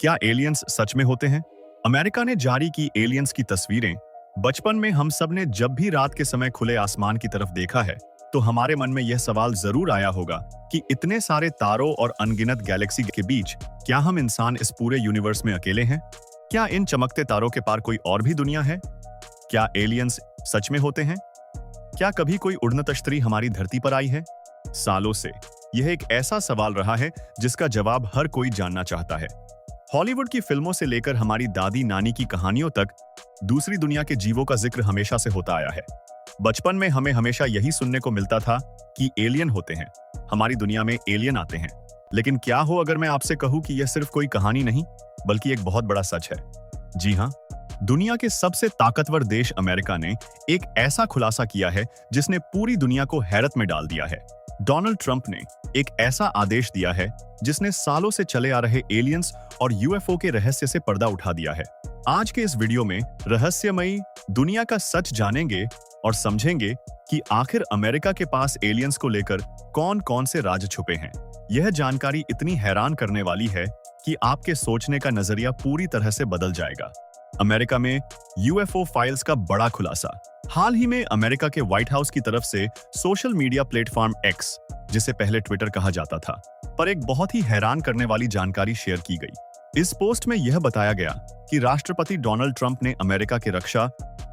क्या एलियंस सच में होते हैं? अमेरिका ने जारी की एलियंस की तस्वीरें। बचपन में हम सब ने जब भी रात के समय खुले आसमान की तरफ देखा है, तो हमारे मन में यह सवाल जरूर आया होगा कि इतने सारे तारों और अनगिनत गैलेक्सी के बीच क्या हम इंसान इस पूरे यूनिवर्स में अकेले हैं? क्या इन चमकते तारों के पार कोई और भी दुनिया है? क्या एलियंस सच में होते हैं? क्या कभी कोई उड़न तश्तरी हमारी धरती पर आई है? सालों से यह एक ऐसा सवाल रहा है जिसका जवाब हर कोई जानना चाहता है। हॉलीवुड की फिल्मों से लेकर हमारी दादी नानी की कहानियों तक दूसरी दुनिया के जीवों का जिक्र हमेशा से होता आया है। बचपन में हमें हमेशा यही सुनने को मिलता था कि एलियन होते हैं, हमारी दुनिया में एलियन आते हैं। लेकिन क्या हो अगर मैं आपसे कहूं कि यह सिर्फ कोई कहानी नहीं बल्कि एक बहुत बड़ा सच है। जी हाँ, दुनिया के सबसे ताकतवर देश अमेरिका ने एक ऐसा खुलासा किया है जिसने पूरी दुनिया को हैरत में डाल दिया है। डोनाल्ड ट्रंप ने एक ऐसा आदेश दिया है जिसने सालों से चले आ रहे एलियंस और यूएफओ के रहस्य से पर्दा उठा दिया है। आज के इस वीडियो में रहस्यमयी दुनिया का सच जानेंगे और समझेंगे कि आखिर अमेरिका के पास एलियंस को लेकर कौन-कौन से राज छुपे हैं। यह जानकारी इतनी हैरान करने वाली है कि आपके सोचने का नजरिया पूरी तरह से बदल जाएगा। अमेरिका में यूएफओ फाइल्स का बड़ा खुलासा। हाल ही में अमेरिका के व्हाइट हाउस की तरफ से सोशल मीडिया प्लेटफॉर्म एक्स, जिसे पहले ट्विटर कहा जाता था, पर एक बहुत ही हैरान करने वाली जानकारी शेयर की गई। इस पोस्ट में यह बताया गया कि राष्ट्रपति डोनाल्ड ट्रंप ने अमेरिका के रक्षा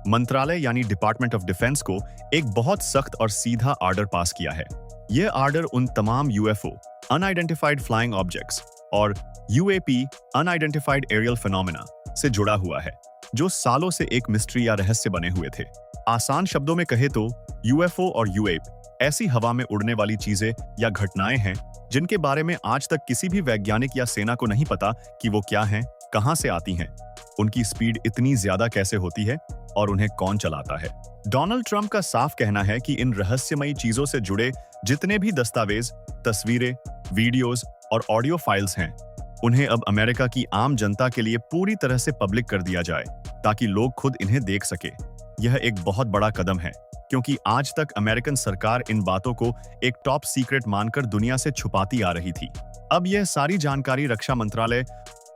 मंत्रालय यानी डिपार्टमेंट ऑफ डिफेंस को एक बहुत सख्त और सीधा आर्डर पास किया है। यह आर्डर उन तमाम यूएफओ अनआइडेंटिफाइड फ्लाइंग ऑब्जेक्ट्स और यूएपी अनआइडेंटिफाइड एरियल फिनोमेना से जुड़ा हुआ है, जो सालों से एक मिस्ट्री या रहस्य बने हुए थे। आसान शब्दों में कहे तो यूएफओ और यूएप ऐसी हवा में उड़ने वाली चीजें या घटनाएं हैं जिनके बारे में आज तक किसी भी वैज्ञानिक या सेना को नहीं पता कि वो क्या हैं, कहां से आती हैं, उनकी स्पीड इतनी ज्यादा कैसे होती है और उन्हें कौन चलाता है। डोनाल्ड ट्रंप का साफ कहना है कि इन रहस्यमयी चीजों से जुड़े जितने भी दस्तावेज, तस्वीरें, वीडियोज और ऑडियो फाइल्स हैं, उन्हें अब अमेरिका की आम जनता के लिए पूरी तरह से पब्लिक कर दिया जाए ताकि लोग खुद इन्हें देख सके। यह एक बहुत बड़ा कदम है क्योंकि आज तक अमेरिकन सरकार इन बातों को एक टॉप सीक्रेट मानकर दुनिया से छुपाती आ रही थी। अब यह सारी जानकारी रक्षा मंत्रालय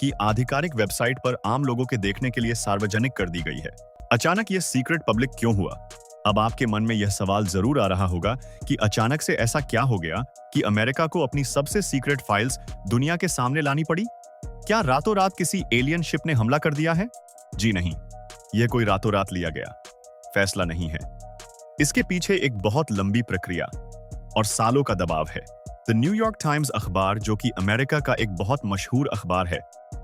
की आधिकारिक वेबसाइट पर आम लोगों के देखने के लिए सार्वजनिक कर दी गई है। अचानक यह सीक्रेट पब्लिक क्यों हुआ? अब आपके मन में यह सवाल जरूर आ रहा होगा कि अचानक से ऐसा क्या हो गया कि अमेरिका को अपनी सबसे सीक्रेट फाइल्स दुनिया के सामने लानी पड़ी? क्या रातों रात किसी एलियन शिप ने हमला कर दिया है? जी नहीं, यह कोई रातों रात लिया गया फैसला नहीं है। इसके पीछे एक बहुत लंबी प्रक्रिया और सालों का दबाव है। द न्यूयॉर्क टाइम्स अखबार, जो कि अमेरिका का एक बहुत मशहूर अखबार है,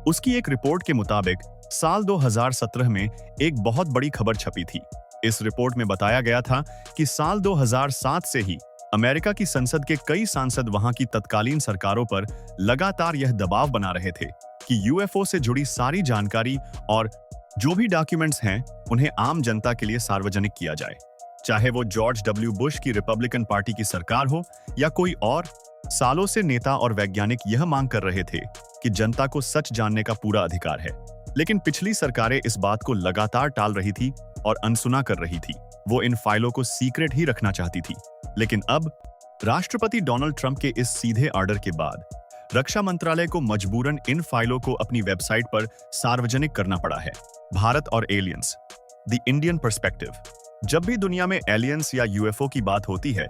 उसकी एक रिपोर्ट के मुताबिक साल 2017 में एक बहुत बड़ी खबर छपी थी। इस रिपोर्ट में बताया गया था कि साल 2007 से ही अमेरिका की संसद के कई सांसद वहां की तत्कालीन सरकारों पर लगातार यह दबाव बना रहे थे कि यूएफओ से जुड़ी सारी जानकारी और जो भी डॉक्यूमेंट्स हैं उन्हें आम जनता के लिए सार्वजनिक किया जाए। चाहे वो जॉर्ज डब्ल्यू बुश की रिपब्लिकन पार्टी की सरकार हो या कोई और, सालों से नेता और वैज्ञानिक यह मांग कर रहे थे कि जनता को सच जानने का पूरा अधिकार है। लेकिन पिछली सरकारें इस बात को लगातार टाल रही थी और अनसुना कर रही थी। वो इन फाइलों को सीक्रेट ही रखना चाहती थी। लेकिन अब राष्ट्रपति डोनाल्ड ट्रंप के इस सीधे ऑर्डर के बाद रक्षा मंत्रालय को मजबूरन इन फाइलों को अपनी वेबसाइट पर सार्वजनिक करना पड़ा है। भारत और एलियंस, द इंडियन पर्सपेक्टिव। जब भी दुनिया में एलियंस या यूएफओ की बात होती है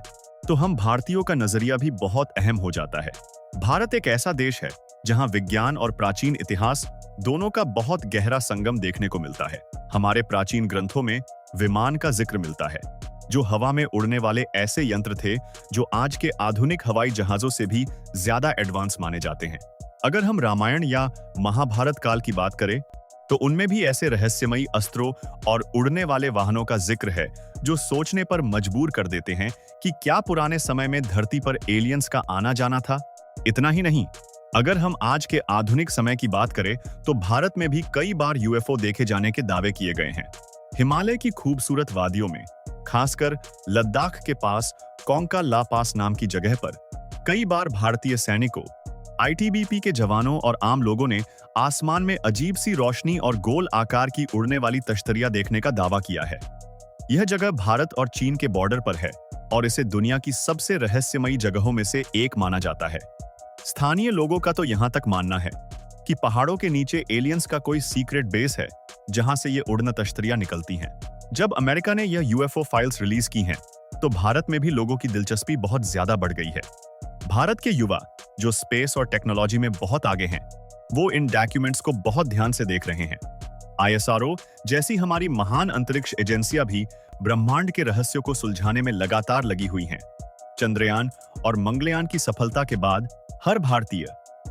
तो हम भारतीयों का नजरिया भी बहुत अहम हो जाता है। भारत एक ऐसा देश है जहां विज्ञान और प्राचीन इतिहास दोनों का बहुत गहरा संगम देखने को मिलता है। हमारे प्राचीन ग्रंथों में विमान का जिक्र मिलता है, जो हवा में उड़ने वाले ऐसे यंत्र थे जो आज के आधुनिक हवाई जहाजों से भी ज्यादा एडवांस माने जाते हैं। अगर हम रामायण या महाभारत काल की बात करें तो उनमें भी ऐसे रहस्यमयी अस्त्रों और उड़ने वाले वाहनों का जिक्र है जो सोचने पर मजबूर कर देते हैं कि क्या पुराने समय में धरती पर एलियंस का आना जाना था। इतना ही नहीं, अगर हम आज के आधुनिक समय की बात करें तो भारत में भी कई बार यूएफओ देखे जाने के दावे किए गए हैं। हिमालय की खूबसूरत वादियों में, खासकर लद्दाख के पास कोंका ला पास नाम की जगह पर कई बार भारतीय सैनिकों, आईटीबीपी के जवानों और आम लोगों ने आसमान में अजीब सी रोशनी और गोल आकार की उड़ने वाली तश्तरियां देखने का दावा किया है। यह जगह भारत और चीन के बॉर्डर पर है और इसे दुनिया की सबसे रहस्यमयी जगहों में से एक माना जाता है। स्थानीय लोगों का तो यहां तक मानना है कि पहाड़ों के नीचे एलियंस का कोई सीक्रेट बेस है जहां से ये उड़न तश्तरियां निकलती हैं। जब अमेरिका ने यह यूएफओ फाइल्स रिलीज की हैं, तो भारत में भी लोगों की दिलचस्पी बहुत ज्यादा बढ़ गई है। भारत के युवा जो स्पेस और टेक्नोलॉजी में बहुत आगे हैं, वो इन डॉक्यूमेंट्स को बहुत ध्यान से देख रहे हैं। आईएसआरओ जैसी हमारी महान अंतरिक्ष एजेंसियां भी ब्रह्मांड के रहस्यों को सुलझाने में लगातार लगी हुई हैं। चंद्रयान और मंगलयान की सफलता के बाद हर भारतीय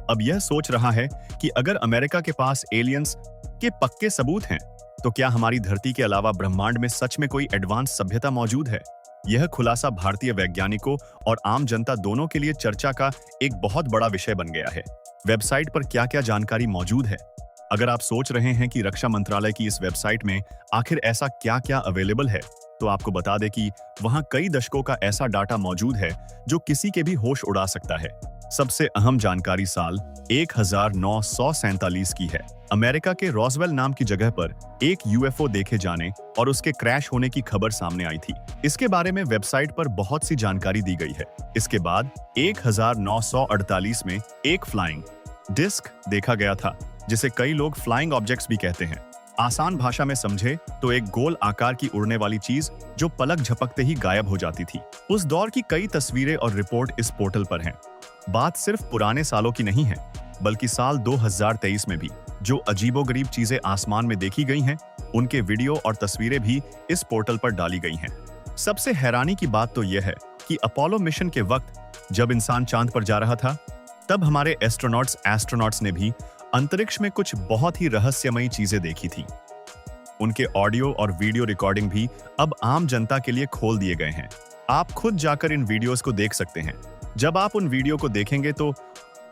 अब यह सोच रहा है कि अगर अमेरिका के पास एलियंस के पक्के सबूत हैं, तो क्या हमारी धरती के अलावा ब्रह्मांड में सच में कोई एडवांस सभ्यता मौजूद है? यह खुलासा भारतीय वैज्ञानिकों और आम जनता दोनों के लिए चर्चा का एक बहुत बड़ा विषय बन गया है। वेबसाइट पर क्या-क्या जानकारी मौजूद है? अगर आप सोच रहे हैं कि रक्षा मंत्रालय की इस वेबसाइट में आखिर ऐसा क्या-क्या अवेलेबल है, तो आपको बता दें कि वहां कई दशकों का ऐसा डाटा मौजूद है जो किसी के भी होश उड़ा सकता है। सबसे अहम जानकारी साल 1947 की है। अमेरिका के रॉसवेल नाम की जगह पर एक यूएफओ देखे जाने और उसके क्रैश होने की खबर सामने आई थी। इसके बारे में वेबसाइट पर बहुत सी जानकारी दी गई है। इसके बाद 1948 में एक फ्लाइंग डिस्क देखा गया था, जिसे कई लोग फ्लाइंग ऑब्जेक्ट्स भी कहते हैं। आसान भाषा में समझे तो एक गोल आकार की उड़ने वाली चीज जो पलक झपकते ही गायब हो जाती थी। उस दौर की कई तस्वीरें और रिपोर्ट इस पोर्टल पर हैं। बात सिर्फ पुराने सालों की नहीं है, बल्कि साल 2023 में भी जो अजीबोगरीब चीजें आसमान में देखी गई हैं, उनके वीडियो और तस्वीरें भी इस पोर्टल पर डाली गई हैं। सबसे हैरानी की बात तो यह है कि अपोलो मिशन के वक्त जब इंसान चांद पर जा रहा था, तब हमारे एस्ट्रोनॉट्स ने भी अंतरिक्ष में कुछ बहुत ही रहस्यमयी चीजें देखी थी। उनके ऑडियो और वीडियो रिकॉर्डिंग भी अब आम जनता के लिए खोल दिए गए हैं। आप खुद जाकर इन वीडियोस को देख सकते हैं। जब आप उन वीडियो को देखेंगे तो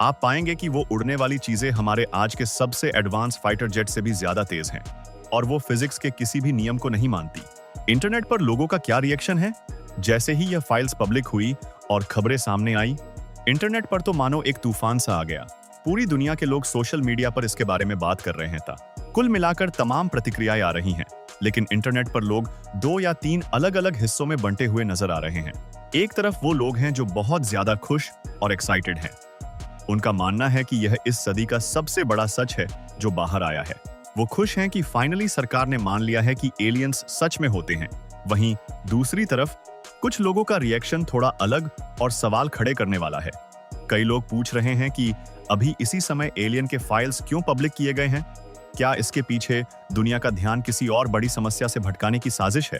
आप पाएंगे कि वो उड़ने वाली चीजें हमारे आज के सबसे एडवांस फाइटर जेट से भी ज्यादा तेज हैं और वो फिजिक्स के किसी भी नियम को नहीं मानती। इंटरनेट पर लोगों का क्या रिएक्शन है जैसे ही यह फाइल्स पब्लिक हुई और खबरें सामने आई? इंटरनेट पर तो मानो एक तूफान सा आ गया। पूरी दुनिया के लोग सोशल मीडिया पर इसके बारे में बात कर रहे हैं। कुल मिलाकर तमाम प्रतिक्रियाएं आ रही हैं, लेकिन इंटरनेट पर लोग 2 या 3 अलग-अलग हिस्सों में बंटे हुए नजर आ रहे हैं। एक तरफ वो लोग हैं जो बहुत ज्यादा खुश और एक्साइटेड हैं। उनका मानना है कि यह इस सदी का सबसे बड़ा सच है जो बाहर आया है। वो खुश हैं कि फाइनली सरकार ने मान लिया है कि एलियंस सच में होते हैं। वहीं दूसरी तरफ कुछ लोगों का रिएक्शन थोड़ा अलग और सवाल खड़े करने वाला है। कई लोग पूछ रहे हैं कि अभी इसी समय एलियन के फाइल्स क्यों पब्लिक किए गए हैं? क्या इसके पीछे दुनिया का ध्यान किसी और बड़ी समस्या से भटकाने की साजिश है?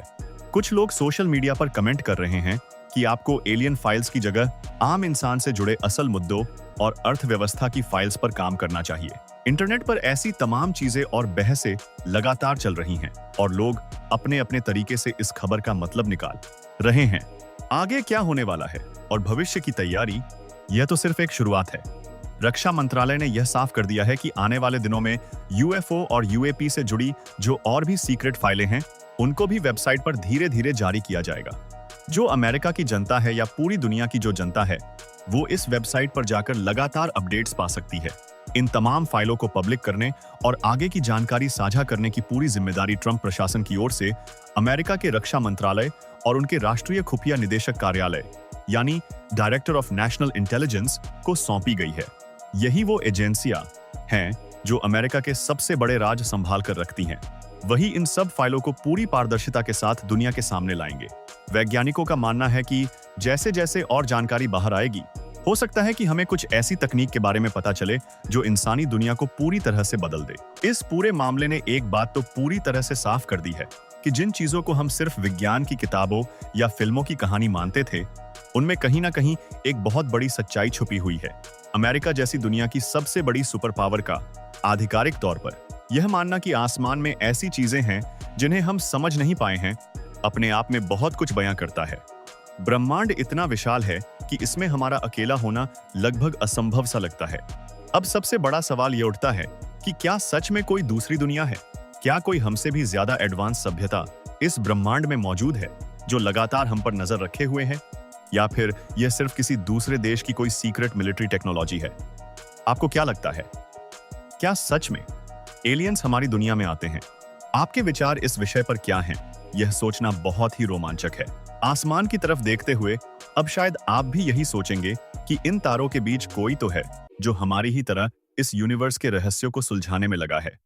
कुछ लोग सोशल मीडिया पर कमेंट कर रहे हैं कि आपको एलियन फाइल्स की जगह आम इंसान से जुड़े असल मुद्दों और अर्थव्यवस्था की फाइल्स पर काम करना चाहिए। इंटरनेट पर ऐसी तमाम चीजें और बहसें लगातार चल रही हैं और लोग अपने अपने तरीके से इस खबर का मतलब निकाल रहे हैं। आगे क्या होने वाला है और भविष्य की तैयारी, यह तो सिर्फ एक शुरुआत है। रक्षा मंत्रालय ने यह साफ कर दिया है कि आने वाले दिनों में यूएफओ और यूएपी से जुड़ी जो और भी सीक्रेट फाइलें हैं, उनको भी वेबसाइट पर धीरे-धीरे जारी किया जाएगा। जो अमेरिका की जनता है या पूरी दुनिया की जो जनता है, वो इस वेबसाइट पर जाकर लगातार अपडेट्स पा सकती है। इन तमाम फाइलों को पब्लिक करने और आगे की जानकारी साझा करने की पूरी जिम्मेदारी ट्रंप प्रशासन की ओर से अमेरिका के रक्षा मंत्रालय और उनके राष्ट्रीय खुफिया निदेशक कार्यालय यानी डायरेक्टर ऑफ नेशनल इंटेलिजेंस को सौंपी गई है। यही वो एजेंसियां हैं जो अमेरिका के सबसे बड़े राज संभाल कर रखती हैं। वही इन सब फाइलों को पूरी पारदर्शिता के साथ दुनिया के सामने लाएंगे। वैज्ञानिकों का मानना है कि जैसे जैसे और जानकारी बाहर आएगी, हो सकता है कि हमें कुछ ऐसी तकनीक के बारे में पता चले जो इंसानी दुनिया को पूरी तरह से बदल दे। इस पूरे मामले ने एक बात तो पूरी तरह से साफ कर दी है कि जिन चीजों को हम सिर्फ विज्ञान की किताबों या फिल्मों की कहानी मानते थे, उनमें कहीं ना कहीं एक बहुत बड़ी सच्चाई छुपी हुई है। अमेरिका जैसी दुनिया की सबसे बड़ी सुपर पावर का आधिकारिक तौर पर यह मानना कि आसमान में ऐसी चीजें हैं जिन्हें हम समझ नहीं पाए हैं, अपने आप में बहुत कुछ बयां करता है। ब्रह्मांड इतना विशाल है कि इसमें हमारा अकेला होना लगभग असंभव सा लगता है। अब सबसे बड़ा सवाल ये उठता है कि क्या सच में कोई दूसरी दुनिया है? क्या कोई हमसे भी ज्यादा एडवांस सभ्यता इस ब्रह्मांड में मौजूद है जो लगातार हम पर नजर रखे हुए है? या फिर यह सिर्फ किसी दूसरे देश की कोई सीक्रेट मिलिट्री टेक्नोलॉजी है? आपको क्या लगता है? क्या सच में एलियंस हमारी दुनिया में आते हैं? आपके विचार इस विषय पर क्या हैं? यह सोचना बहुत ही रोमांचक है। आसमान की तरफ देखते हुए अब शायद आप भी यही सोचेंगे कि इन तारों के बीच कोई तो है जो हमारी ही तरह इस यूनिवर्स के रहस्यों को सुलझाने में लगा है।